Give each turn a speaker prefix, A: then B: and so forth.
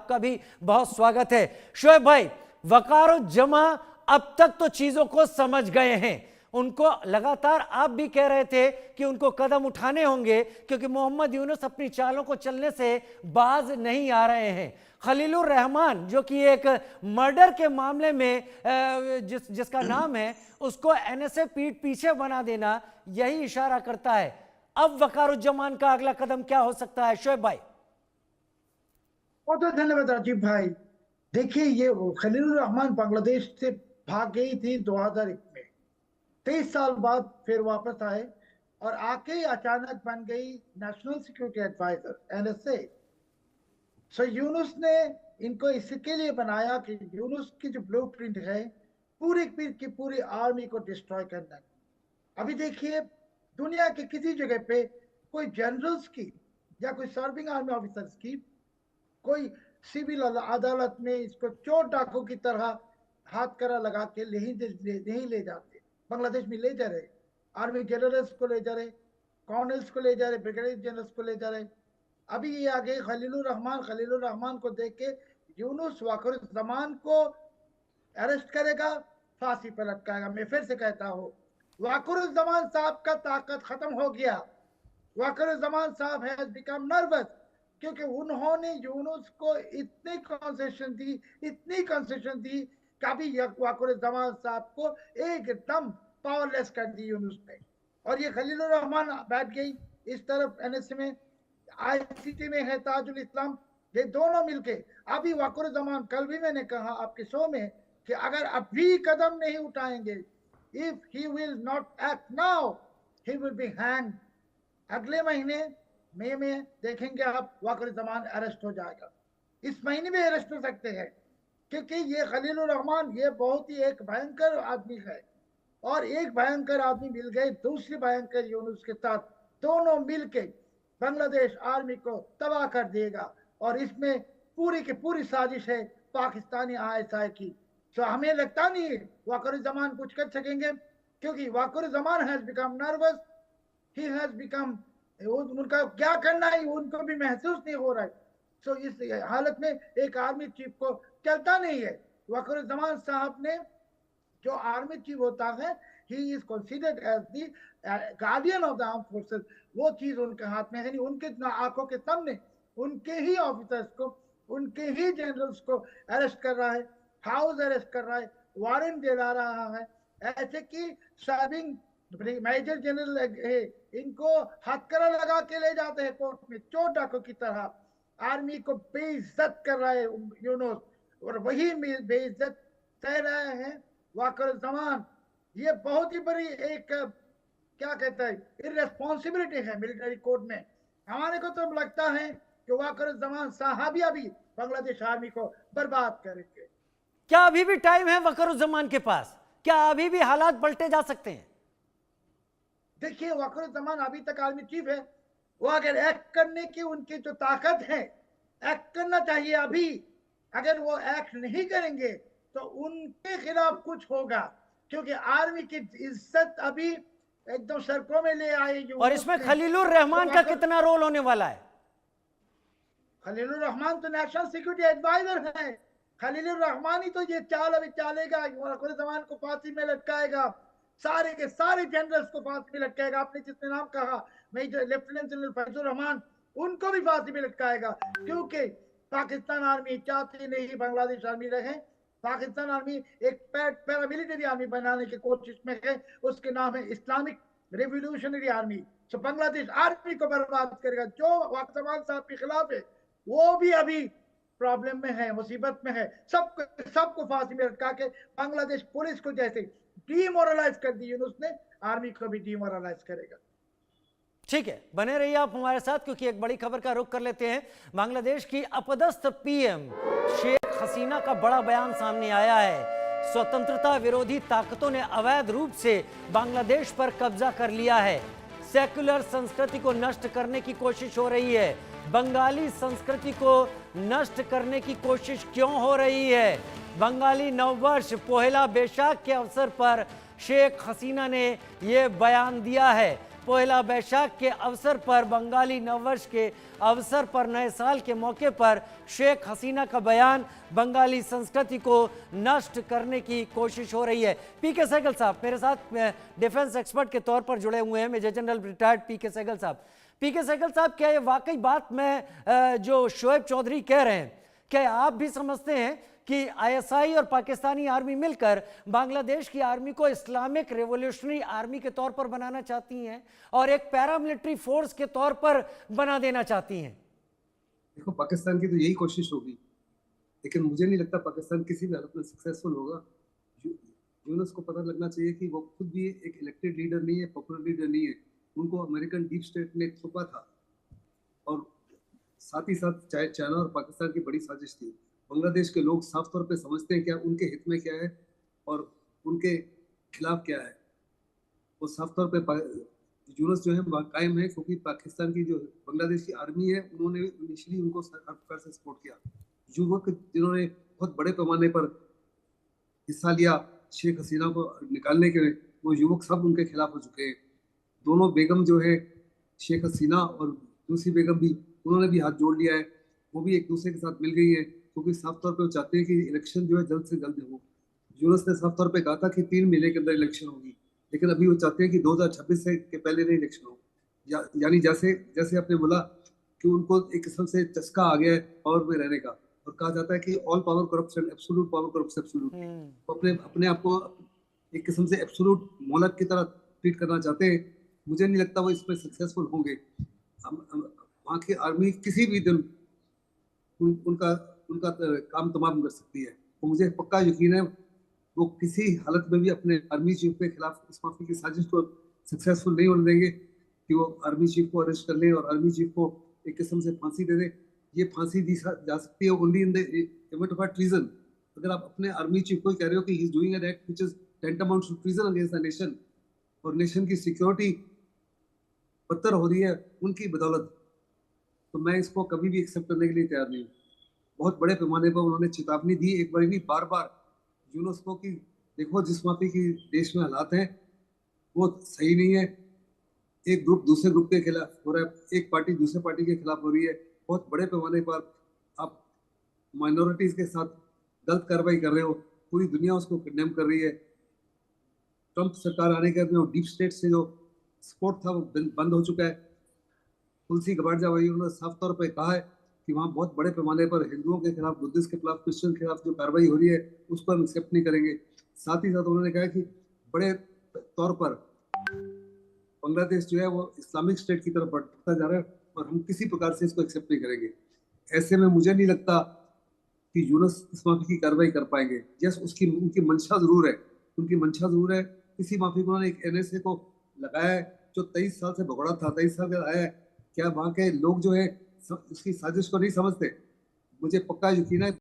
A: आपका भी बहुत स्वागत है। शोएब भाई, वकारुज्जमा अब तक तो चीजों को समझ गए हैं, उनको लगातार आप भी कह रहे थे कि उनको कदम उठाने होंगे क्योंकि मोहम्मद यूनुस अपनी चालों को चलने से बाज नहीं आ रहे हैं। खलीलुर रहमान जो कि एक मर्डर के मामले में जिसका नाम है, उसको एनएसए पीठ पीछे बना देना यही इशारा करता है। अब वकारुज्जमान का अगला कदम क्या हो सकता है शोएब भाई?
B: बहुत बहुत धन्यवाद राजीव भाई। देखिए, ये खलीलुर रहमान बांग्लादेश से भाग गई थी 2001 में, 23 साल बाद फिर वापस आए और आके अचानक बन गई नेशनल सिक्योरिटी एडवाइजर एनएसए। सो यूनुस ने इनको इसके लिए बनाया कि यूनुस की जो ब्लूप्रिंट है पूरी की पूरी आर्मी को डिस्ट्रॉय करना। अभी देखिए, दुनिया के किसी जगह पे कोई जनरल्स की या कोई सर्विंग आर्मी ऑफिसर्स की कोई सिविल अदालत में इसको चोर डाकू की तरह हाथ करा लगा के नहीं ले जाते। बांग्लादेश में ले जा रहे, आर्मी जनरल्स को ले जा रहे, कॉर्नल्स को ले जा रहे, ब्रिगेडियर जनरल्स को ले जा रहे। अभी ये आ गए खलीलुर रहमान को देख के यूनुस वाकरुज़्ज़मान को अरेस्ट करेगा, फांसी पर लटकाएगा। मैं फिर से कहता हूँ, वाकरुज़्ज़मान साहब का ताकत खत्म हो गया। वाकरुज़्ज़मान साहब हैज बिकम नर्वस क्योंकि उन्होंने यूनुस को इतनी कंसेशन दी कभी वाकरुज़्ज़मान साहब को एकदम पावरलेस कर दी यूनुस ने। और ये खलीलुर रहमान बैठ गई इस तरफ एनएसए में, आईसीटी में है ताजुल इस्लाम, ये दोनों मिलके अभी वाकरुज़्ज़मान, कल भी मैंने कहा आपके शो में कि अगर अभी कदम नहीं उठाएंगे, if he will not act now he will be hang. अगले महीने मई में देखेंगे आप, वाकरुज़्ज़मान अरेस्ट हो जाएगा। इस महीने में अरेस्ट हो सकते हैं क्योंकि ये खलीलुर रहमान ये बहुत ही एक भयंकर आदमी है और एक भयंकर आदमी मिल गए दूसरी भयंकर यूनुस के साथ, दोनों मिलके बांग्लादेश आर्मी को तबाह कर देगा। और इसमें पूरी की पूरी साजिश है पाकिस्तानी आईएसआई की। तो हमें लगता नहीं वाकरुज़्ज़मान कुछ कर सकेंगे क्योंकि Waqaruzzaman has become nervous, he has become, उनका क्या करना है उनको भी महसूस नहीं हो रहा है। सो इस हालत में एक आर्मी चीफ को चलता नहीं है। वाकरुज़्ज़मान साहब ने, जो आर्मी चीफ होता है, he is considered as the guardian of the arm forces, वो चीज उनके हाथ में है नहीं। उनके आंखों के सामने उनके ही ऑफिसर्स को, उनके ही जनरल्स को अरेस्ट कर रहा है, हाउस अरेस्ट कर रहा है, वारंट दिला रहा है। ऐसे कि सर्विंग मेजर जनरल है, इनको हथकड़ा लगा के ले जाते हैं कोर्ट में चोर डाकू की तरह। आर्मी को बेइज्जत कर रहा है यूनुस और वही बेइज्जत सह रहे हैं वाकरुज़्ज़मान। ये बहुत ही बड़ी एक क्या कहता है इररेस्पॉन्सिबिलिटी है मिलिट्री कोर्ट में। हमारे को तो लगता है कि वाकरुज़्ज़मान साहब ही अभी बांग्लादेश आर्मी को बर्बाद करेंगे।
A: क्या अभी भी टाइम है वकारुज़्ज़मान के पास? क्या अभी भी हालात पलटे जा सकते हैं?
B: देखिए, वाकरुज़्ज़मान अभी तक आर्मी चीफ है, वो अगर एक्ट करने की उनकी जो ताकत है, एक्ट करना चाहिए अभी। अगर वो एक्ट नहीं करेंगे तो उनके खिलाफ कुछ होगा क्योंकि आर्मी की इज्जत अभी एकदम सड़कों में ले आए।
A: और इसमें खलीलुर रहमान का कितना रोल होने वाला है?
B: खलीलुर रहमान तो नेशनल सिक्योरिटी एडवाइजर है। खलीलुर रहमान ही तो ये चाल अभी चालेगा, वाकरुज़्ज़मान को फांसी में लटकाएगा, सारे के सारे जनरल्स को फांसी में लटकाएगा। आपने जिसने नाम कहा, major lieutenant general Faizur Rahman, उनको भी फांसी में लटकाएगा क्योंकि पाकिस्तान आर्मी चाहती नहीं बांग्लादेश आर्मी रहे। पाकिस्तान आर्मी एक पैरामिलिट्री आर्मी बनाने की कोशिश में है, उसके नाम है इस्लामिक रिवॉल्यूशनरी आर्मी। तो बांग्लादेश आर्मी को बर्बाद करेगा। जो वाकरुज़्ज़मान साहब के खिलाफ है वो भी अभी प्रॉब्लम में है, मुसीबत में है। सबको फांसी में लटका के बांग्लादेश पुलिस को जैसे डीमोरलाइज कर दी यूनुस ने, आर्मी को भी डीमोरलाइज करेगा।
A: ठीक है, बने रहिए आप हमारे साथ क्योंकि एक बड़ी खबर का रुख कर लेते हैं। बांग्लादेश की अपदस्थ पीएम शेख हसीना का बड़ा बयान सामने आया है। स्वतंत्रता विरोधी ताकतों ने अवैध रूप से बांग्लादेश पर कब्जा कर लिया है। सेक्युलर संस्कृति को नष्ट करने की कोशिश हो रही है। बंगाली संस्कृति को नष्ट करने की कोशिश क्यों हो रही है? बंगाली नववर्ष पोहेला बैसाख के अवसर पर शेख हसीना ने यह बयान दिया है। पोहला बैशाख के अवसर पर, बंगाली नववर्ष के अवसर पर, नए साल के मौके पर शेख हसीना का बयान बंगाली संस्कृति को नष्ट करने की कोशिश हो रही है। पीके सहगल साहब मेरे साथ डिफेंस एक्सपर्ट के तौर पर जुड़े हुए हैं, मेजर जनरल रिटायर्ड पीके सहगल साहब। पीके सहगल साहब, क्या ये वाकई बात में जो शोएब चौधरी कह रहे हैं, क्या आप भी समझते हैं कि आईएसआई और पाकिस्तानी आर्मी मिलकर बांग्लादेश की आर्मी को इस्लामिक रिवॉल्यूशनरी आर्मी के तौर पर बनाना चाहती हैं और एक पैरामिलिट्री फोर्स के तौर पर बना देना चाहती हैं?
C: देखो, पाकिस्तान की तो यही कोशिश होगी, लेकिन मुझे नहीं लगता पाकिस्तान किसी भी हालत में सक्सेसफुल होगा। यूनुस को पता लगना चाहिए कि वो खुद भी एक इलेक्टेड लीडर नहीं है, पॉपुलर लीडर नहीं है। उनको अमेरिकन डीप स्टेट ने छुपा था और साथ ही साथ चाहे चाइना और पाकिस्तान की बड़ी साजिश थी। बांग्लादेश के लोग साफ तौर पे समझते हैं क्या उनके हित में क्या है और उनके खिलाफ क्या है। वो साफ तौर पे यूनुस जो है कायम है, क्योंकि पाकिस्तान की जो बांग्लादेश की आर्मी है उन्होंने इनिशियली उनको हर प्रकार से सपोर्ट किया। युवक जिन्होंने बहुत बड़े पैमाने पर हिस्सा लिया शेख हसीना को निकालने के, वो युवक सब उनके खिलाफ हो चुके हैं। दोनों बेगम जो है, शेख हसीना और दूसरी बेगम भी, उन्होंने भी हाथ जोड़ लिया है। वो भी एक दूसरे के साथ मिल गई है, क्योंकि साफ तौर पे वो चाहते हैं कि इलेक्शन जो है जल्द से जल्द हो। यूनुस ने साफ तौर पे कहा था कि 3 महीने के अंदर इलेक्शन होगी, लेकिन अभी वो चाहते हैं कि 2026 से के पहले नहीं इलेक्शन हो। यानी जैसे जैसे आपने बोला कि उनको एक किस्म से चस्का आ गया है पावर में रहने का, और कहा जाता है कि all power corruption, absolute power corruption absolute. वो अपने आप को एक किस्म से एब्सोल्यूट मोलक की तरह ट्रीट करना चाहते हैं। मुझे नहीं लगता वो इसमें सक्सेसफुल होंगे। वहाँ की आर्मी किसी भी दिन उनका काम तमाम कर सकती है। तो मुझे पक्का यकीन है वो किसी हालत में भी अपने आर्मी चीफ के खिलाफ इस माफी की साजिश को सक्सेसफुल नहीं होने देंगे कि वो आर्मी चीफ को अरेस्ट कर ले और आर्मी चीफ को एक किस्म से फांसी दे दे। ये फांसी दी जा सकती है only in the event of treason. अगर आप अपने आर्मी चीफ को कह रहे हो कि he is doing an act which is tantamount to treason against the nation और नेशन की सिक्योरिटी बदतर हो रही है उनकी बदौलत, तो मैं इसको कभी भी एक्सेप्ट करने के लिए तैयार नहीं हूँ। बहुत बड़े पैमाने पर उन्होंने चेतावनी दी, एक बार नहीं बार बार, यूनुस को कि देखो जिस माफी की देश में हालात हैं वो सही नहीं है। एक ग्रुप दूसरे ग्रुप के खिलाफ हो रहा है, एक पार्टी दूसरे पार्टी के खिलाफ हो रही है। बहुत बड़े पैमाने पर आप माइनॉरिटीज के साथ गलत कार्रवाई कर रहे हो, पूरी दुनिया उसको कंडेम कर रही है। ट्रंप सरकार आने के बाद डीप स्टेट से जो सपोर्ट था वो बंद हो चुका है। तुलसी गबार्ड जावाई उन्होंने साफ तौर पर कहा है कि वहाँ बहुत बड़े पैमाने पर हिंदुओं के खिलाफ, बुद्धिस्ट के खिलाफ, क्रिश्चियन के खिलाफ जो कार्रवाई हो रही है उसको हम एक्सेप्ट नहीं करेंगे। साथ ही साथ उन्होंने कहा कि बड़े तौर पर बांग्लादेश जो है वो इस्लामिक स्टेट की तरफ बढ़ता जा रहा है और हम किसी प्रकार से इसको एक्सेप्ट नहीं करेंगे। ऐसे में मुझे नहीं लगता कि यूनुस इस माफी की कार्रवाई कर पाएंगे। यस, उनकी मंशा जरूर है, उनकी मंशा जरूर है। इसी माफी को उन्होंने एक NSA को लगाया है जो 23 साल से भगोड़ा था, 23 साल का आया है। क्या वहाँ के लोग जो है उसकी साजिश को नहीं समझते? मुझे पक्का यकीन है